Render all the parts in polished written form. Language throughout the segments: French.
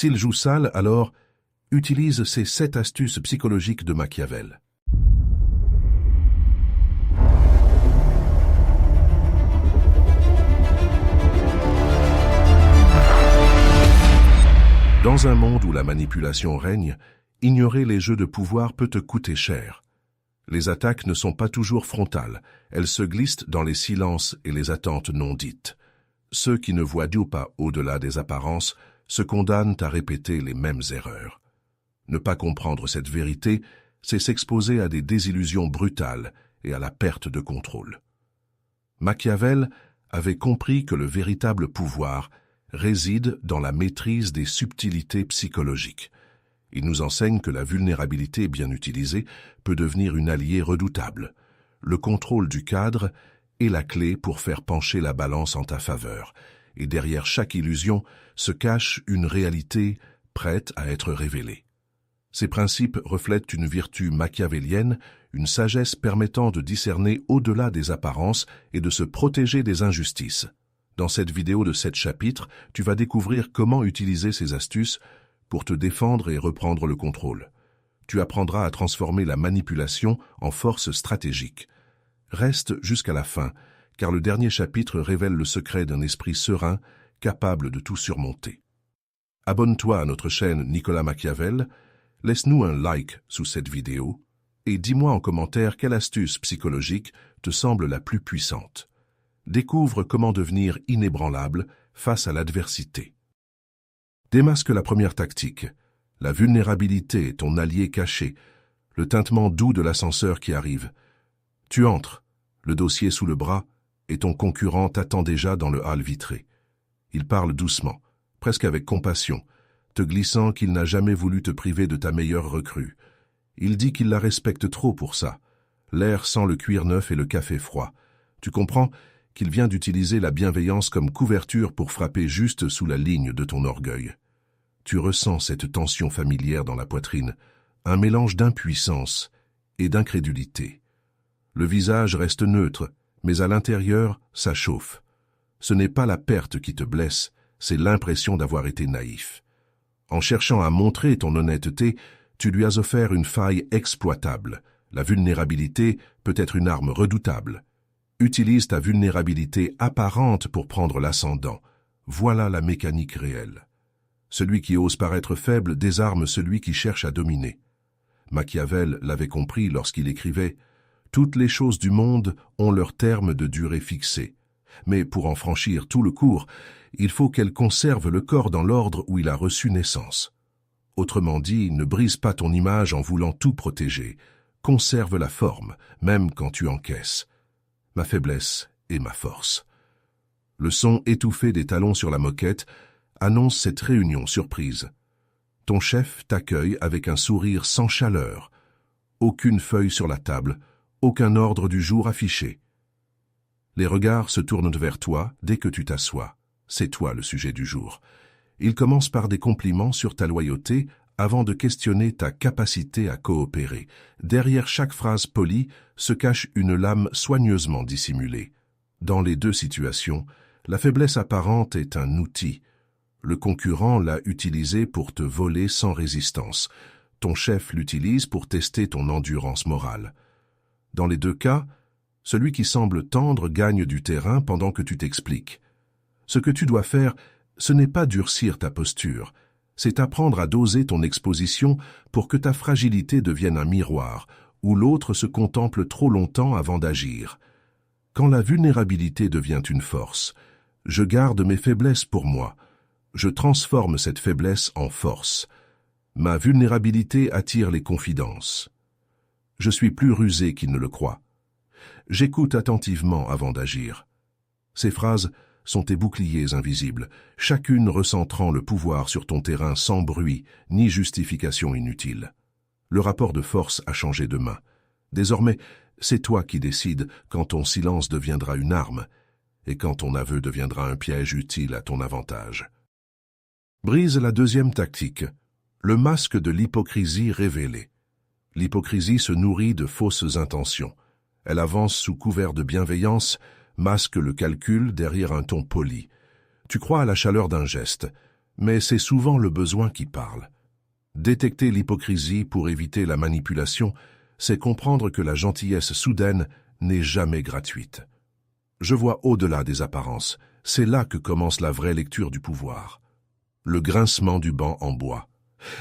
S'il joue sale, alors utilise ces 7 astuces psychologiques de Machiavel. Dans un monde où la manipulation règne, ignorer les jeux de pouvoir peut te coûter cher. Les attaques ne sont pas toujours frontales, elles se glissent dans les silences et les attentes non dites. Ceux qui ne voient pas au-delà des apparences se condamnent à répéter les mêmes erreurs. Ne pas comprendre cette vérité, c'est s'exposer à des désillusions brutales et à la perte de contrôle. Machiavel avait compris que le véritable pouvoir réside dans la maîtrise des subtilités psychologiques. Il nous enseigne que la vulnérabilité bien utilisée peut devenir une alliée redoutable. Le contrôle du cadre est la clé pour faire pencher la balance en ta faveur, et derrière chaque illusion se cache une réalité prête à être révélée. Ces principes reflètent une vertu machiavélienne, une sagesse permettant de discerner au-delà des apparences et de se protéger des injustices. Dans cette vidéo de 7 chapitres, tu vas découvrir comment utiliser ces astuces pour te défendre et reprendre le contrôle. Tu apprendras à transformer la manipulation en force stratégique. Reste jusqu'à la fin, car le dernier chapitre révèle le secret d'un esprit serein, capable de tout surmonter. Abonne-toi à notre chaîne Nicolas Machiavel, laisse-nous un like sous cette vidéo et dis-moi en commentaire quelle astuce psychologique te semble la plus puissante. Découvre comment devenir inébranlable face à l'adversité. Démasque la première tactique. La vulnérabilité est ton allié caché, le tintement doux de l'ascenseur qui arrive. Tu entres, le dossier sous le bras, et ton concurrent t'attend déjà dans le hall vitré. Il parle doucement, presque avec compassion, te glissant qu'il n'a jamais voulu te priver de ta meilleure recrue. Il dit qu'il la respecte trop pour ça. L'air sent le cuir neuf et le café froid. Tu comprends qu'il vient d'utiliser la bienveillance comme couverture pour frapper juste sous la ligne de ton orgueil. Tu ressens cette tension familière dans la poitrine, un mélange d'impuissance et d'incrédulité. Le visage reste neutre, mais à l'intérieur, ça chauffe. Ce n'est pas la perte qui te blesse, c'est l'impression d'avoir été naïf. En cherchant à montrer ton honnêteté, tu lui as offert une faille exploitable. La vulnérabilité peut être une arme redoutable. Utilise ta vulnérabilité apparente pour prendre l'ascendant. Voilà la mécanique réelle. Celui qui ose paraître faible désarme celui qui cherche à dominer. Machiavel l'avait compris lorsqu'il écrivait « Toutes les choses du monde ont leur terme de durée fixé. Mais pour en franchir tout le cours, il faut qu'elles conservent le corps dans l'ordre où il a reçu naissance. » Autrement dit, ne brise pas ton image en voulant tout protéger. Conserve la forme, même quand tu encaisses. Ma faiblesse est ma force. Le son étouffé des talons sur la moquette annonce cette réunion surprise. Ton chef t'accueille avec un sourire sans chaleur. Aucune feuille sur la table, aucun ordre du jour affiché. Les regards se tournent vers toi dès que tu t'assois. C'est toi le sujet du jour. Il commence par des compliments sur ta loyauté avant de questionner ta capacité à coopérer. Derrière chaque phrase polie se cache une lame soigneusement dissimulée. Dans les deux situations, la faiblesse apparente est un outil. Le concurrent l'a utilisé pour te voler sans résistance. Ton chef l'utilise pour tester ton endurance morale. Dans les deux cas, celui qui semble tendre gagne du terrain pendant que tu t'expliques. Ce que tu dois faire, ce n'est pas durcir ta posture, c'est apprendre à doser ton exposition pour que ta fragilité devienne un miroir, où l'autre se contemple trop longtemps avant d'agir. Quand la vulnérabilité devient une force, je garde mes faiblesses pour moi. Je transforme cette faiblesse en force. Ma vulnérabilité attire les confidences. Je suis plus rusé qu'il ne le croit. J'écoute attentivement avant d'agir. Ces phrases sont tes boucliers invisibles, chacune recentrant le pouvoir sur ton terrain sans bruit ni justification inutile. Le rapport de force a changé de main. Désormais, c'est toi qui décides quand ton silence deviendra une arme et quand ton aveu deviendra un piège utile à ton avantage. Brise la deuxième tactique, le masque de l'hypocrisie révélée. L'hypocrisie se nourrit de fausses intentions. Elle avance sous couvert de bienveillance, masque le calcul derrière un ton poli. Tu crois à la chaleur d'un geste, Mais c'est souvent le besoin qui parle. Détecter l'hypocrisie pour éviter la manipulation, c'est comprendre que la gentillesse soudaine n'est jamais gratuite. Je vois au-delà des apparences. C'est là que commence la vraie lecture du pouvoir. Le grincement du banc en bois,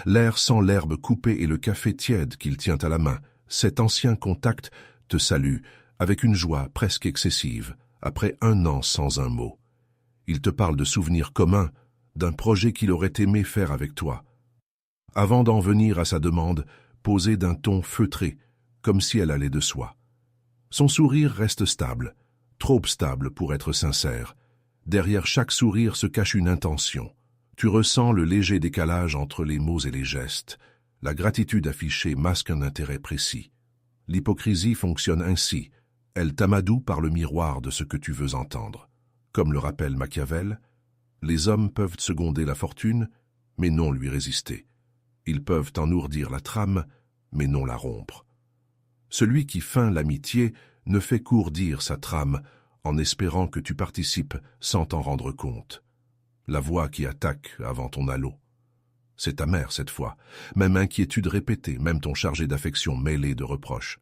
l'air sans l'herbe coupée et le café tiède qu'il tient à la main, cet ancien contact te salue avec une joie presque excessive, après 1 an sans un mot. Il te parle de souvenirs communs, d'un projet qu'il aurait aimé faire avec toi. Avant d'en venir à sa demande, posée d'un ton feutré, comme si elle allait de soi. Son sourire reste stable, trop stable pour être sincère. Derrière chaque sourire se cache une intention. Tu ressens le léger décalage entre les mots et les gestes. La gratitude affichée masque un intérêt précis. L'hypocrisie fonctionne ainsi. Elle t'amadoue par le miroir de ce que tu veux entendre. Comme le rappelle Machiavel, les hommes peuvent seconder la fortune, mais non lui résister. Ils peuvent enourdir la trame, mais non la rompre. Celui qui feint l'amitié ne fait qu'ourdir sa trame en espérant que tu participes sans t'en rendre compte. La voix qui attaque avant ton halo. C'est ta mère cette fois, même inquiétude répétée, même ton chargé d'affection mêlé de reproches.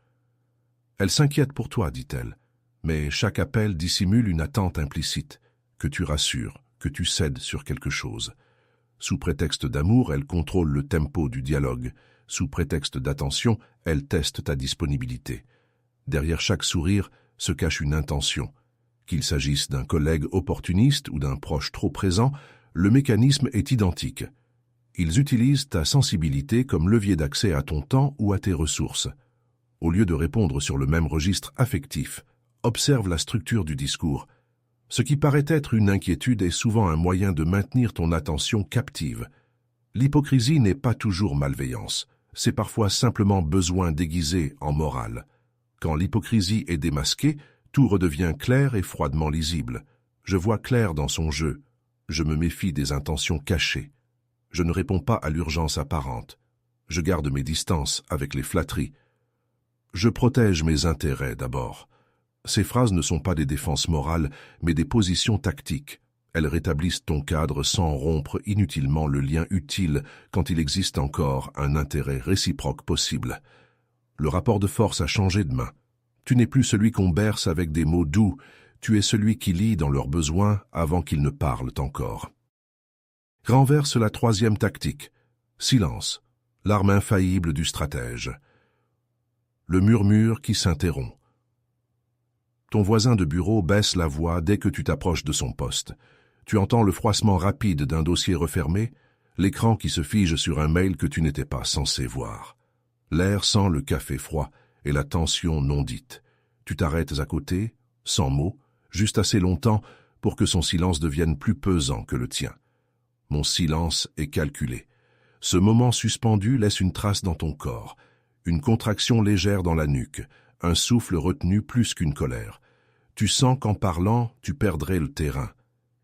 Elle s'inquiète pour toi, dit-elle, mais chaque appel dissimule une attente implicite, que tu rassures, que tu cèdes sur quelque chose. Sous prétexte d'amour, elle contrôle le tempo du dialogue. Sous prétexte d'attention, elle teste ta disponibilité. Derrière chaque sourire se cache une intention. Qu'il s'agisse d'un collègue opportuniste ou d'un proche trop présent, le mécanisme est identique. Ils utilisent ta sensibilité comme levier d'accès à ton temps ou à tes ressources. Au lieu de répondre sur le même registre affectif, observe la structure du discours. Ce qui paraît être une inquiétude est souvent un moyen de maintenir ton attention captive. L'hypocrisie n'est pas toujours malveillance, c'est parfois simplement besoin déguisé en morale. Quand l'hypocrisie est démasquée, tout redevient clair et froidement lisible. Je vois clair dans son jeu. Je me méfie des intentions cachées. Je ne réponds pas à l'urgence apparente. Je garde mes distances avec les flatteries. Je protège mes intérêts d'abord. Ces phrases ne sont pas des défenses morales, mais des positions tactiques. Elles rétablissent ton cadre sans rompre inutilement le lien utile quand il existe encore un intérêt réciproque possible. Le rapport de force a changé de main. Tu n'es plus celui qu'on berce avec des mots doux, tu es celui qui lit dans leurs besoins avant qu'ils ne parlent encore. Renverse la 3e tactique. Silence, l'arme infaillible du stratège. Le murmure qui s'interrompt. Ton voisin de bureau baisse la voix dès que tu t'approches de son poste. Tu entends le froissement rapide d'un dossier refermé, l'écran qui se fige sur un mail que tu n'étais pas censé voir. L'air sent le café froid et la tension non dite. Tu t'arrêtes à côté, sans mots, juste assez longtemps pour que son silence devienne plus pesant que le tien. Mon silence est calculé. Ce moment suspendu laisse une trace dans ton corps, une contraction légère dans la nuque, un souffle retenu plus qu'une colère. Tu sens qu'en parlant, tu perdrais le terrain.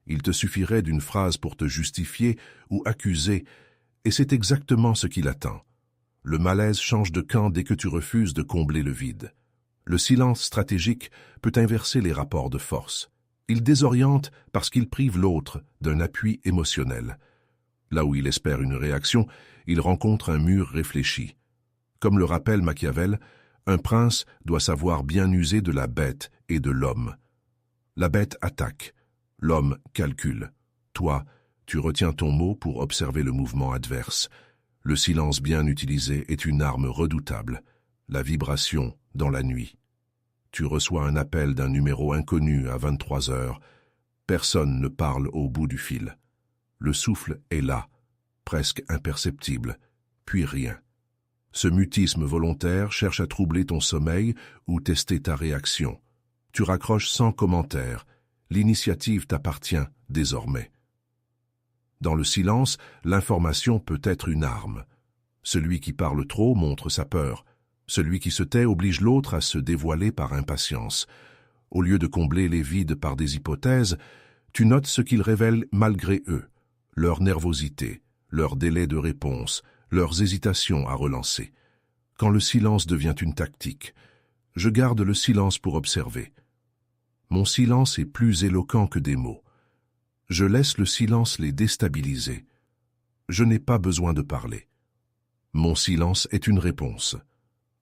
Il te suffirait d'une phrase pour te justifier ou accuser, et c'est exactement ce qu'il attend. Le malaise change de camp dès que tu refuses de combler le vide. Le silence stratégique peut inverser les rapports de force. Il désoriente parce qu'il prive l'autre d'un appui émotionnel. Là où il espère une réaction, il rencontre un mur réfléchi. Comme le rappelle Machiavel, un prince doit savoir bien user de la bête et de l'homme. La bête attaque, l'homme calcule. Toi, tu retiens ton mot pour observer le mouvement adverse. Le silence bien utilisé est une arme redoutable. La vibration dans la nuit. Tu reçois un appel d'un numéro inconnu à 23 heures. Personne ne parle au bout du fil. Le souffle est là, presque imperceptible, puis rien. Ce mutisme volontaire cherche à troubler ton sommeil ou tester ta réaction. Tu raccroches sans commentaire. L'initiative t'appartient désormais. Dans le silence, l'information peut être une arme. Celui qui parle trop montre sa peur. Celui qui se tait oblige l'autre à se dévoiler par impatience. Au lieu de combler les vides par des hypothèses, tu notes ce qu'ils révèlent malgré eux, leur nervosité, leur délai de réponse, leurs hésitations à relancer. Quand le silence devient une tactique, je garde le silence pour observer. Mon silence est plus éloquent que des mots. Je laisse le silence les déstabiliser. Je n'ai pas besoin de parler. Mon silence est une réponse.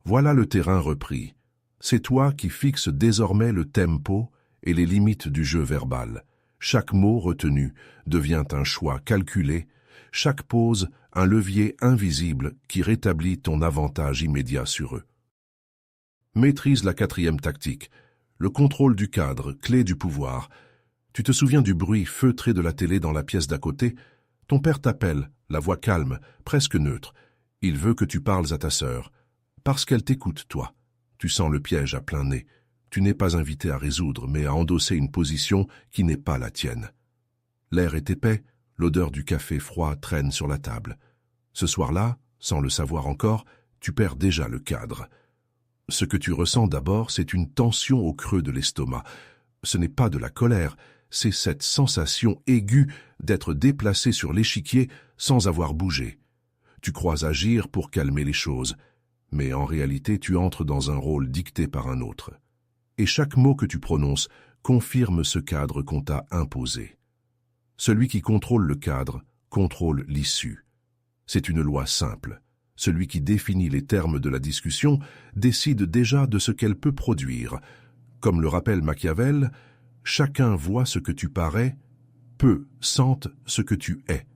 Voilà le terrain repris. C'est toi qui fixes désormais le tempo et les limites du jeu verbal. Chaque mot retenu devient un choix calculé, chaque pause un levier invisible qui rétablit ton avantage immédiat sur eux. Maîtrise la 4e tactique, le contrôle du cadre, clé du pouvoir. Tu te souviens du bruit feutré de la télé dans la pièce d'à côté? Ton père t'appelle, la voix calme, presque neutre. Il veut que tu parles à ta sœur. Parce qu'elle t'écoute, toi. Tu sens le piège à plein nez. Tu n'es pas invité à résoudre, mais à endosser une position qui n'est pas la tienne. L'air est épais, l'odeur du café froid traîne sur la table. Ce soir-là, sans le savoir encore, tu perds déjà le cadre. Ce que tu ressens d'abord, c'est une tension au creux de l'estomac. Ce n'est pas de la colère, c'est cette sensation aiguë d'être déplacé sur l'échiquier sans avoir bougé. Tu crois agir pour calmer les choses, mais en réalité tu entres dans un rôle dicté par un autre. Et chaque mot que tu prononces confirme ce cadre qu'on t'a imposé. Celui qui contrôle le cadre contrôle l'issue. C'est une loi simple. Celui qui définit les termes de la discussion décide déjà de ce qu'elle peut produire. Comme le rappelle Machiavel, chacun voit ce que tu parais, peu sentent ce que tu es.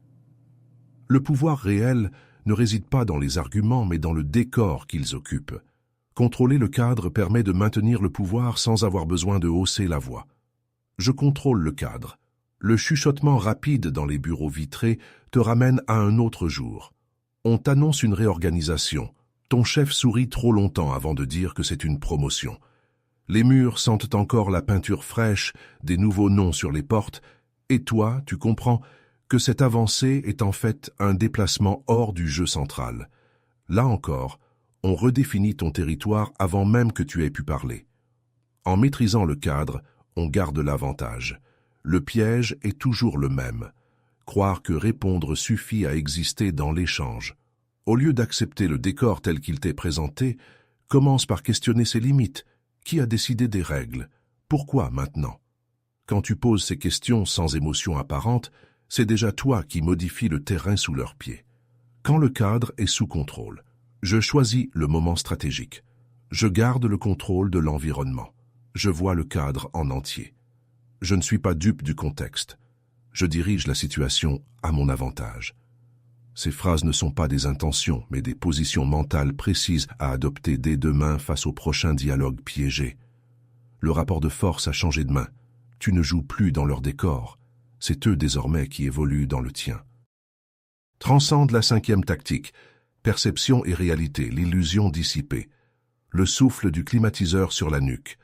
Le pouvoir réel ne réside pas dans les arguments, mais dans le décor qu'ils occupent. Contrôler le cadre permet de maintenir le pouvoir sans avoir besoin de hausser la voix. Je contrôle le cadre. Le chuchotement rapide dans les bureaux vitrés te ramène à un autre jour. On t'annonce une réorganisation. Ton chef sourit trop longtemps avant de dire que c'est une promotion. Les murs sentent encore la peinture fraîche, des nouveaux noms sur les portes, et toi, tu comprends que cette avancée est en fait un déplacement hors du jeu central. Là encore, on redéfinit ton territoire avant même que tu aies pu parler. En maîtrisant le cadre, on garde l'avantage. Le piège est toujours le même. Croire que répondre suffit à exister dans l'échange. Au lieu d'accepter le décor tel qu'il t'est présenté, commence par questionner ses limites. Qui a décidé des règles? Pourquoi maintenant? Quand tu poses ces questions sans émotion apparente, c'est déjà toi qui modifies le terrain sous leurs pieds. Quand le cadre est sous contrôle, je choisis le moment stratégique. Je garde le contrôle de l'environnement. Je vois le cadre en entier. Je ne suis pas dupe du contexte. Je dirige la situation à mon avantage. Ces phrases ne sont pas des intentions, mais des positions mentales précises à adopter dès demain face au prochain dialogue piégé. Le rapport de force a changé de main. Tu ne joues plus dans leur décor. C'est eux désormais qui évoluent dans le tien. Transcende la 5e tactique. Perception et réalité, l'illusion dissipée. Le souffle du climatiseur sur la nuque.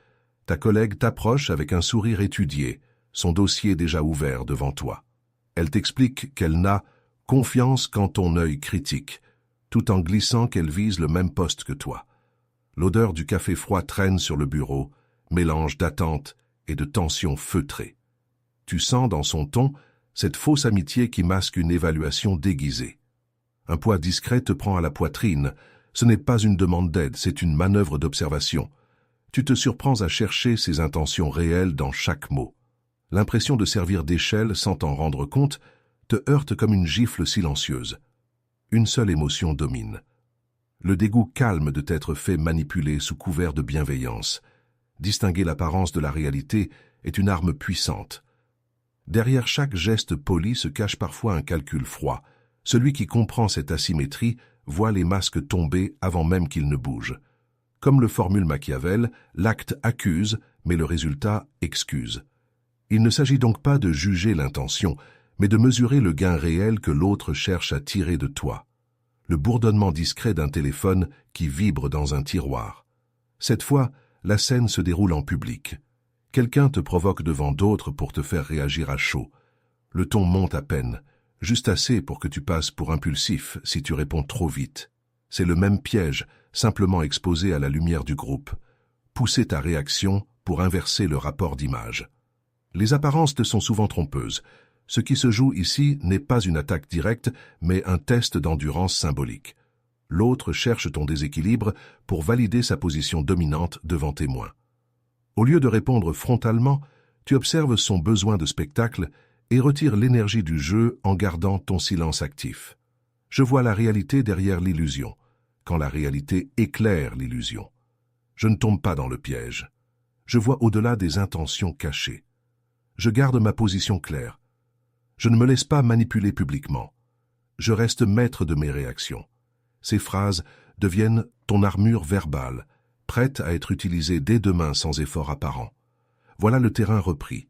Ta collègue t'approche avec un sourire étudié, son dossier déjà ouvert devant toi. Elle t'explique qu'elle n'a confiance qu'en ton œil critique, tout en glissant qu'elle vise le même poste que toi. L'odeur du café froid traîne sur le bureau, mélange d'attente et de tension feutrée. Tu sens dans son ton cette fausse amitié qui masque une évaluation déguisée. Un poids discret te prend à la poitrine. Ce n'est pas une demande d'aide, c'est une manœuvre d'observation. Tu te surprends à chercher ses intentions réelles dans chaque mot. L'impression de servir d'échelle sans t'en rendre compte te heurte comme une gifle silencieuse. Une seule émotion domine. Le dégoût calme de t'être fait manipuler sous couvert de bienveillance. Distinguer l'apparence de la réalité est une arme puissante. Derrière chaque geste poli se cache parfois un calcul froid. Celui qui comprend cette asymétrie voit les masques tomber avant même qu'ils ne bougent. Comme le formule Machiavel, l'acte accuse, mais le résultat excuse. Il ne s'agit donc pas de juger l'intention, mais de mesurer le gain réel que l'autre cherche à tirer de toi. Le bourdonnement discret d'un téléphone qui vibre dans un tiroir. Cette fois, la scène se déroule en public. Quelqu'un te provoque devant d'autres pour te faire réagir à chaud. Le ton monte à peine, juste assez pour que tu passes pour impulsif si tu réponds trop vite. C'est le même piège, simplement exposé à la lumière du groupe. Pousser ta réaction pour inverser le rapport d'image. Les apparences te sont souvent trompeuses. Ce qui se joue ici n'est pas une attaque directe, mais un test d'endurance symbolique. L'autre cherche ton déséquilibre pour valider sa position dominante devant témoins. Au lieu de répondre frontalement, tu observes son besoin de spectacle et retire l'énergie du jeu en gardant ton silence actif. Je vois la réalité derrière l'illusion, quand la réalité éclaire l'illusion. Je ne tombe pas dans le piège. Je vois au-delà des intentions cachées. Je garde ma position claire. Je ne me laisse pas manipuler publiquement. Je reste maître de mes réactions. Ces phrases deviennent ton armure verbale, prête à être utilisée dès demain sans effort apparent. Voilà le terrain repris.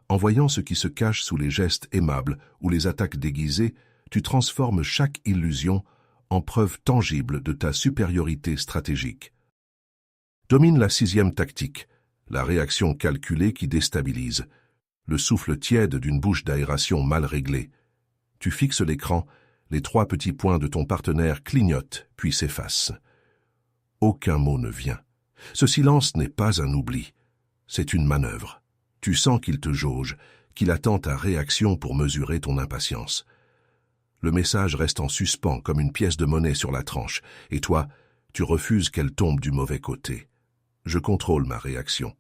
En voyant ce qui se cache sous les gestes aimables ou les attaques déguisées, tu transformes chaque illusion en preuve tangible de ta supériorité stratégique. Domine la 6e tactique, la réaction calculée qui déstabilise, le souffle tiède d'une bouche d'aération mal réglée. Tu fixes l'écran, les 3 petits points de ton partenaire clignotent puis s'effacent. Aucun mot ne vient. Ce silence n'est pas un oubli, c'est une manœuvre. Tu sens qu'il te jauge, qu'il attend ta réaction pour mesurer ton impatience. Le message reste en suspens comme une pièce de monnaie sur la tranche, et toi, tu refuses qu'elle tombe du mauvais côté. Je contrôle ma réaction.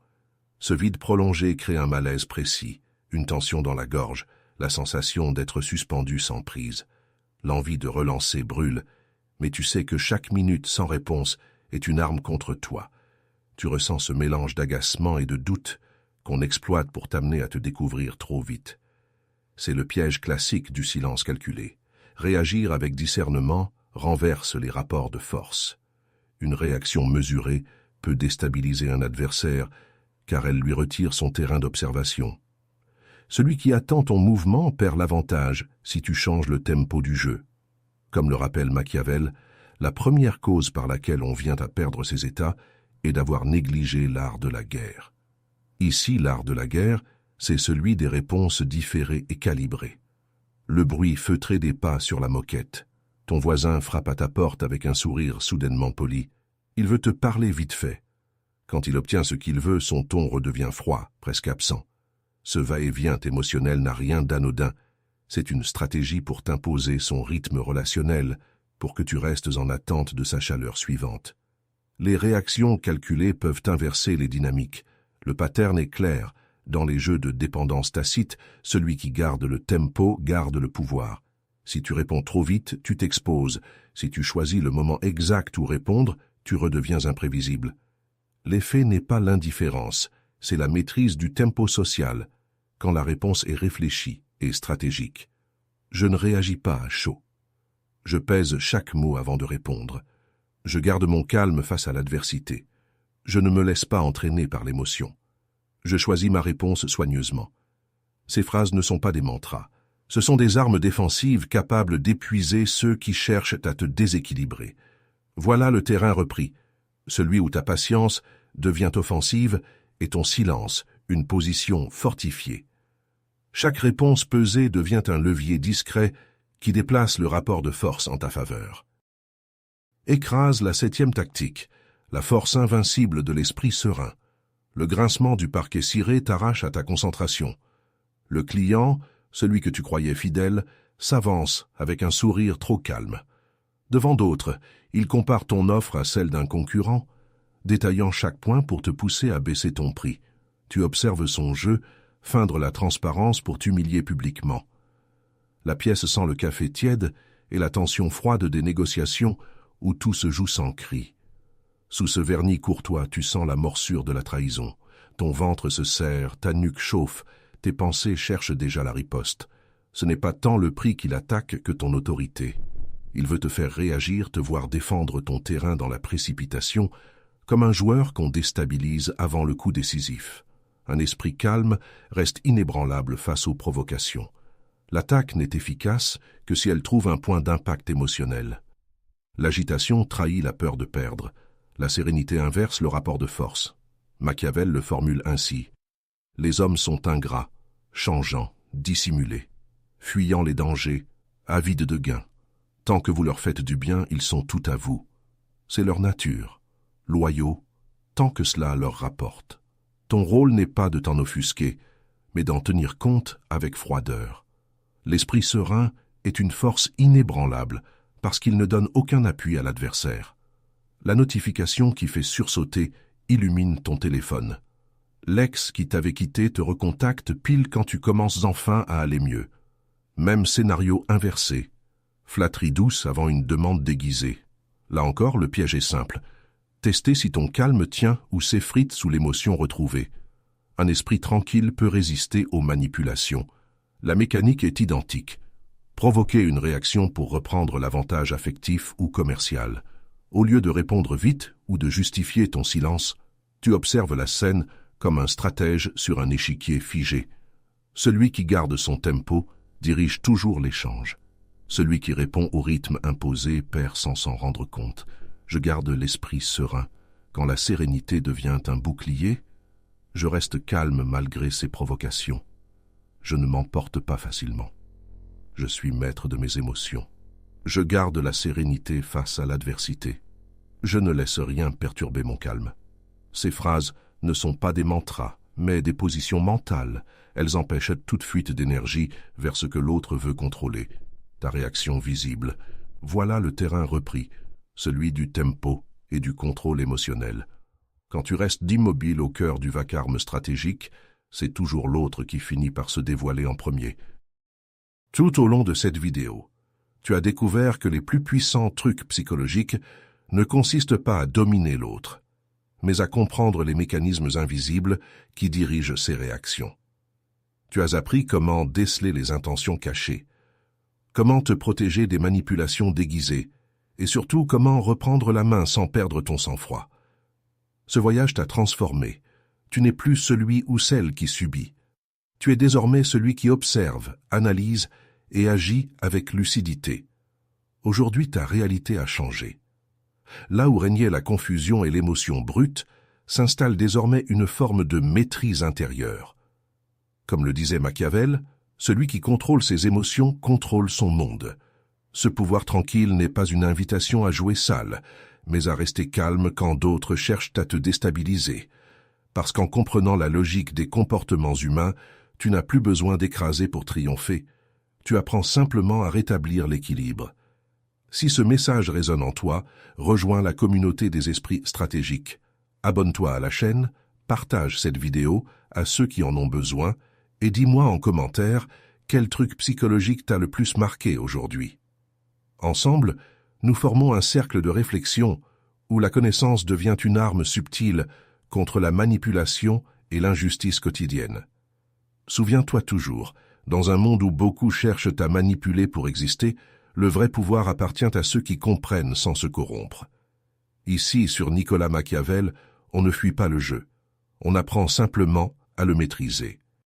Ce vide prolongé crée un malaise précis, une tension dans la gorge, la sensation d'être suspendu sans prise. L'envie de relancer brûle, mais tu sais que chaque minute sans réponse est une arme contre toi. Tu ressens ce mélange d'agacement et de doute qu'on exploite pour t'amener à te découvrir trop vite. C'est le piège classique du silence calculé. Réagir avec discernement renverse les rapports de force. Une réaction mesurée peut déstabiliser un adversaire car elle lui retire son terrain d'observation. Celui qui attend ton mouvement perd l'avantage si tu changes le tempo du jeu. Comme le rappelle Machiavel, la première cause par laquelle on vient à perdre ses états est d'avoir négligé l'art de la guerre. Ici, l'art de la guerre, c'est celui des réponses différées et calibrées. Le bruit feutré des pas sur la moquette. Ton voisin frappe à ta porte avec un sourire soudainement poli. Il veut te parler vite fait. Quand il obtient ce qu'il veut, son ton redevient froid, presque absent. Ce va-et-vient émotionnel n'a rien d'anodin. C'est une stratégie pour t'imposer son rythme relationnel, pour que tu restes en attente de sa chaleur suivante. Les réactions calculées peuvent inverser les dynamiques. Le pattern est clair. Dans les jeux de dépendance tacite, celui qui garde le tempo garde le pouvoir. Si tu réponds trop vite, tu t'exposes. Si tu choisis le moment exact où répondre, tu redeviens imprévisible. L'effet n'est pas l'indifférence, c'est la maîtrise du tempo social, quand la réponse est réfléchie et stratégique. Je ne réagis pas à chaud. Je pèse chaque mot avant de répondre. Je garde mon calme face à l'adversité. Je ne me laisse pas entraîner par l'émotion. Je choisis ma réponse soigneusement. Ces phrases ne sont pas des mantras. Ce sont des armes défensives capables d'épuiser ceux qui cherchent à te déséquilibrer. Voilà le terrain repris, celui où ta patience devient offensive et ton silence une position fortifiée. Chaque réponse pesée devient un levier discret qui déplace le rapport de force en ta faveur. Écrase la 7e tactique, la force invincible de l'esprit serein. Le grincement du parquet ciré t'arrache à ta concentration. Le client, celui que tu croyais fidèle, s'avance avec un sourire trop calme. Devant d'autres, il compare ton offre à celle d'un concurrent, détaillant chaque point pour te pousser à baisser ton prix. Tu observes son jeu, feindre la transparence pour t'humilier publiquement. La pièce sent le café tiède et la tension froide des négociations où tout se joue sans cri. Sous ce vernis courtois, tu sens la morsure de la trahison. Ton ventre se serre, ta nuque chauffe, tes pensées cherchent déjà la riposte. Ce n'est pas tant le prix qu'il attaque que ton autorité. Il veut te faire réagir, te voir défendre ton terrain dans la précipitation, comme un joueur qu'on déstabilise avant le coup décisif. Un esprit calme reste inébranlable face aux provocations. L'attaque n'est efficace que si elle trouve un point d'impact émotionnel. L'agitation trahit la peur de perdre. La sérénité inverse le rapport de force. Machiavel le formule ainsi. Les hommes sont ingrats, changeants, dissimulés, fuyant les dangers, avides de gains. Tant que vous leur faites du bien, ils sont tout à vous. C'est leur nature, loyaux, tant que cela leur rapporte. Ton rôle n'est pas de t'en offusquer, mais d'en tenir compte avec froideur. L'esprit serein est une force inébranlable parce qu'il ne donne aucun appui à l'adversaire. La notification qui fait sursauter illumine ton téléphone. L'ex qui t'avait quitté te recontacte pile quand tu commences enfin à aller mieux. Même scénario inversé. Flatterie douce avant une demande déguisée. Là encore, le piège est simple. Tester si ton calme tient ou s'effrite sous l'émotion retrouvée. Un esprit tranquille peut résister aux manipulations. La mécanique est identique. Provoquer une réaction pour reprendre l'avantage affectif ou commercial. Au lieu de répondre vite ou de justifier ton silence, tu observes la scène comme un stratège sur un échiquier figé. Celui qui garde son tempo dirige toujours l'échange. Celui qui répond au rythme imposé perd sans s'en rendre compte. Je garde l'esprit serein. Quand la sérénité devient un bouclier, je reste calme malgré ces provocations. Je ne m'emporte pas facilement. Je suis maître de mes émotions. Je garde la sérénité face à l'adversité. Je ne laisse rien perturber mon calme. Ces phrases ne sont pas des mantras, mais des positions mentales. Elles empêchent toute fuite d'énergie vers ce que l'autre veut contrôler. Ta réaction visible. Voilà le terrain repris, celui du tempo et du contrôle émotionnel. Quand tu restes immobile au cœur du vacarme stratégique, c'est toujours l'autre qui finit par se dévoiler en premier. Tout au long de cette vidéo, tu as découvert que les plus puissants trucs psychologiques ne consistent pas à dominer l'autre, mais à comprendre les mécanismes invisibles qui dirigent ses réactions. Tu as appris comment déceler les intentions cachées, comment te protéger des manipulations déguisées, et surtout comment reprendre la main sans perdre ton sang-froid. Ce voyage t'a transformé. Tu n'es plus celui ou celle qui subit. Tu es désormais celui qui observe, analyse et agit avec lucidité. Aujourd'hui, ta réalité a changé. Là où régnait la confusion et l'émotion brute, s'installe désormais une forme de maîtrise intérieure. Comme le disait Machiavel, celui qui contrôle ses émotions contrôle son monde. Ce pouvoir tranquille n'est pas une invitation à jouer sale, mais à rester calme quand d'autres cherchent à te déstabiliser. Parce qu'en comprenant la logique des comportements humains, tu n'as plus besoin d'écraser pour triompher. Tu apprends simplement à rétablir l'équilibre. Si ce message résonne en toi, rejoins la communauté des esprits stratégiques. Abonne-toi à la chaîne, partage cette vidéo à ceux qui en ont besoin et dis-moi en commentaire quel truc psychologique t'a le plus marqué aujourd'hui. Ensemble, nous formons un cercle de réflexion où la connaissance devient une arme subtile contre la manipulation et l'injustice quotidienne. Souviens-toi toujours, dans un monde où beaucoup cherchent à manipuler pour exister, le vrai pouvoir appartient à ceux qui comprennent sans se corrompre. Ici, sur Nicolas Machiavel, on ne fuit pas le jeu. On apprend simplement à le maîtriser.